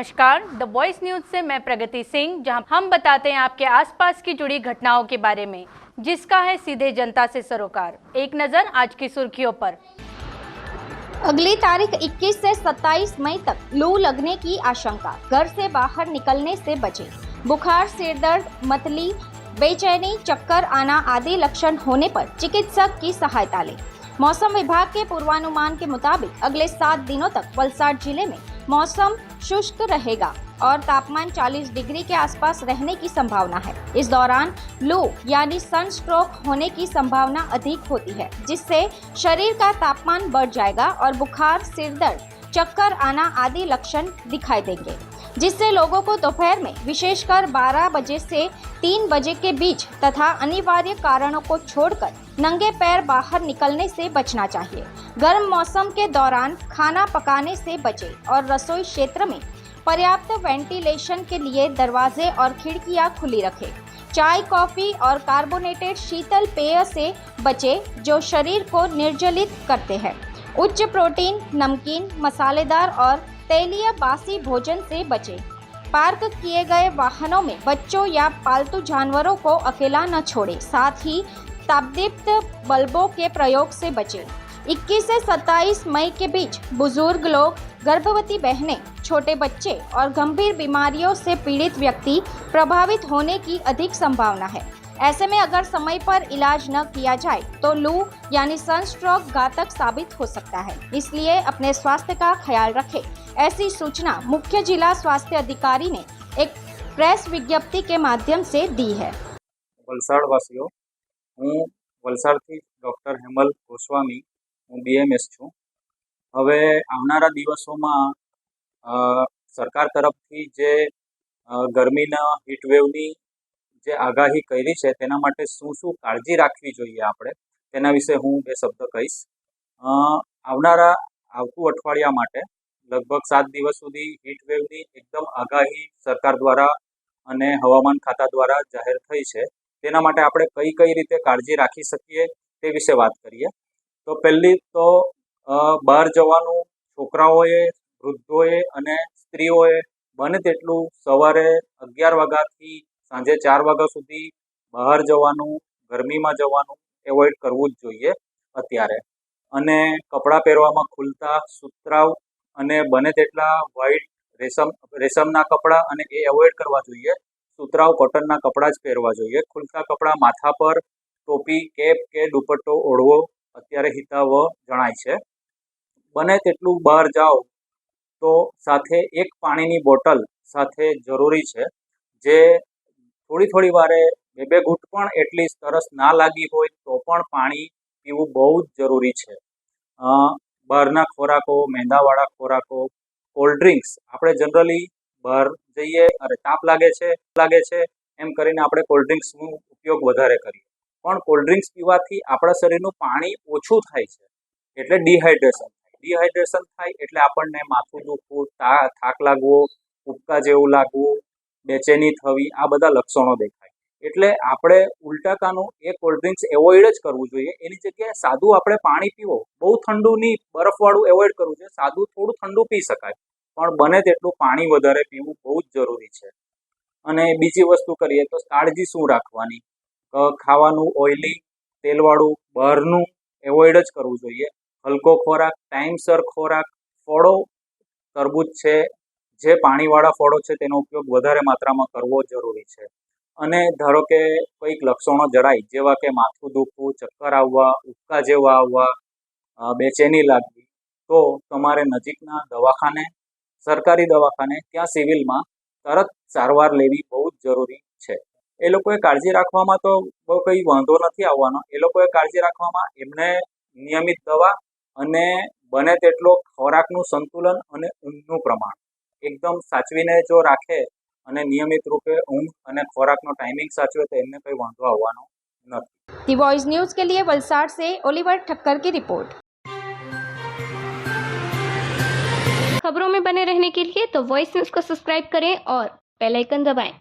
नमस्कार, the voice news से मैं प्रगति सिंह, जहां हम बताते हैं आपके आसपास की जुड़ी घटनाओं के बारे में, जिसका है सीधे जनता से सरोकार। एक नजर आज की सुर्खियों पर। अगली तारीख 21 से 27 मई तक लू लगने की आशंका। घर से बाहर निकलने से बचें। बुखार, सिरदर्द, मतली, बेचैनी, चक्कर आना आदि लक्षण होने पर चिकित्सक की सहायता लें। मौसम विभाग के पूर्वानुमान के मुताबिक अगले 7 दिनों तक वलसाड जिले में मौसम शुष्क रहेगा और तापमान 40 डिग्री के आसपास रहने की संभावना है। इस दौरान लू यानी सनस्ट्रोक होने की संभावना अधिक होती है, जिससे शरीर का तापमान बढ़ जाएगा और बुखार, सिरदर्द, चक्कर आना आदि लक्षण दिखाई देंगे, जिससे लोगों को दोपहर में विशेषकर 12 बजे से 3 बजे के बीच तथा अनिवार्य कारणों को छोड़कर नंगे पैर बाहर निकलने से बचना चाहिए। गर्म मौसम के दौरान खाना पकाने से बचें और रसोई क्षेत्र में पर्याप्त वेंटिलेशन के लिए दरवाजे और खिड़कियां खुली रखें। चाय, कॉफी और कार्बोनेटेड शीतल पेय से बचें जो शरीर को निर्जलित करते हैं। उच्च प्रोटीन, नमकीन, मसालेदार और तेलीय बासी भोजन से बचें। पार्क किए गए वाहनों में बच्चों या पालतू जानवरों को अकेला न छोड़ें। साथ ही तापदीप्त बल्बों के प्रयोग से बचें। 21 से 27 मई के बीच बुजुर्ग लोग, गर्भवती बहनें, छोटे बच्चे और गंभीर बीमारियों से पीड़ित व्यक्ति प्रभावित होने की अधिक संभावना है। ऐसे में अगर समय पर इलाज न किया जाए तो लू यानी सनस्ट्रोक घातक साबित हो सकता है। इसलिए अपने स्वास्थ्य का ख्याल रखें। ऐसी सूचना मुख्य जिला स्वास्थ्य अधिकारी ने एक प्रेस विज्ञप्ति के माध्यम से दी है। वलसाड वासीओ, हूँ वलसाडथी डॉक्टर हेमल गोस्वामी, हूँ बीएमएस छूँ। हवे आवनारा दिवसोमां सरकार तरफथी जे गरमीना हीटवेवनी जे आगाही करी है तेना माटे शुं शुं काळजी राखवी जोईए आपणे तेना विषे हूँ बे शब्द कहीश। आवतुं अठवाडिया माटे लगभग 7 दिवस सुधी हीटवेवनी एकदम आगाही सरकार द्वारा अने हवामान खाता द्वारा जाहेर थई छे। तेना माटे आपणे कई कई रीते काळजी राखी शकीए ते विषे वात करीए। तो पहली तो बहार जवानुं छोकराओए, वृद्धोए अने स्त्रीओए बने तेटલું सवारे 11 वाग्याथी सांजे 4 वाग्या सुधी बहार जवानुं, गरमीमां जवानुं एवॉइड करवुं ज जोईए अत्यारे। अने कपड़ा पहेरवामां खुलता, सुतराव अने बने तेटला व्हाइट रेशमना कपड़ा अने ए एवॉइड करवा जोईए। सुतराव कॉटनना कपड़ा ज पहेरवा जोईए। खुलता कपड़ा माथा पर टोपी, केप के दुपट्टो ओढ़वो अत्यारे हितावह जणाय छे। बने तेटલું बहार जाओ तो साथे एक पाणीनी बोटल साथे जरूरी छे, जे थोड़ी थोड़ी वारे बे घूंट पण एटलीस्ट तरस ना लागी होय तो पण पाणी पीवुं बहु ज जरूरी छे। बहारना खोराको, मैदावाळा खोराको, कोल्ड ड्रिंक्स आपणे जनरली बहार जईए अरे ताप लागे छे एम करीने आपणे कोल्ड ड्रिंक्सनो उपयोग वधारे करीए, पण कोल्ड ड्रिंक्स पीवाथी आपणा शरीरनुं पाणी ओछुं थाय छे एटले डिहाइड्रेशन थाय एटले आपणने माथुं दुखवुं, थाक लागवो, उबका जेवुं लागवुं, बेचेनी थवी आ बधा लक्षणों देखाय। एटले आपणे उलटाकानुं ए कोल्ड ड्रिंक्स एवॉइड ज करवुं जोईए। एनी जग्याए सादुं आपणे पाणी पीवो, बहु ठंडू नी, बरफवाळुं एवॉइड करवुं जोईए। सादुं थोडुं ठंडू पी शकाय पण बने तेटલું पाणी वधारे पीवुं बहु ज जरूरी छे। अने बीजी वस्तु करीए तो काळजी शुं राखवानी, खावानुं ऑइली, तेलवाळुं, बहारनुं एवॉइड ज करवुं जोईए। हलको खोराक, टाइमसर खोराक, फळो, तरबूज छे, जे पाणीवाळा फळो छे तेनो उपयोग वधारे मात्रामां करवो जरूरी छे। अने धारो के कोईक लक्षणों जणाय जेवा के माथुं दुखवुं, चक्कर आववा, उबका जेवा आववा, बेचेनी लागवी तो तमारे नजीकना दवाखाने, सरकारी दवाखाने त्यां सिविलमां तरत सारवार लेवी बहु ज जरूरी छे। ए लोकोए काळजी राखवामां तो बहु कई वांधो नथी आववानो। ए लोकोए काळजी राखवामां एमणे नियमित दवा अने बने तेटलो खोराकनुं संतुलन अने ऊंघनुं प्रमाण एकदम साचवीने जो राखे अने नियमित रूपे ऊंघ अने खोराकनो टाइमिंग साचवे तो एमने कोई वांधो आववानो नथी। दी वॉइस न्यूज के लिए वलसाड से ओलिवर ठक्कर की रिपोर्ट। खबरों में बने रहने के लिए तो वॉइस न्यूज को सब्सक्राइब करें और बेल आइकन दबाएं।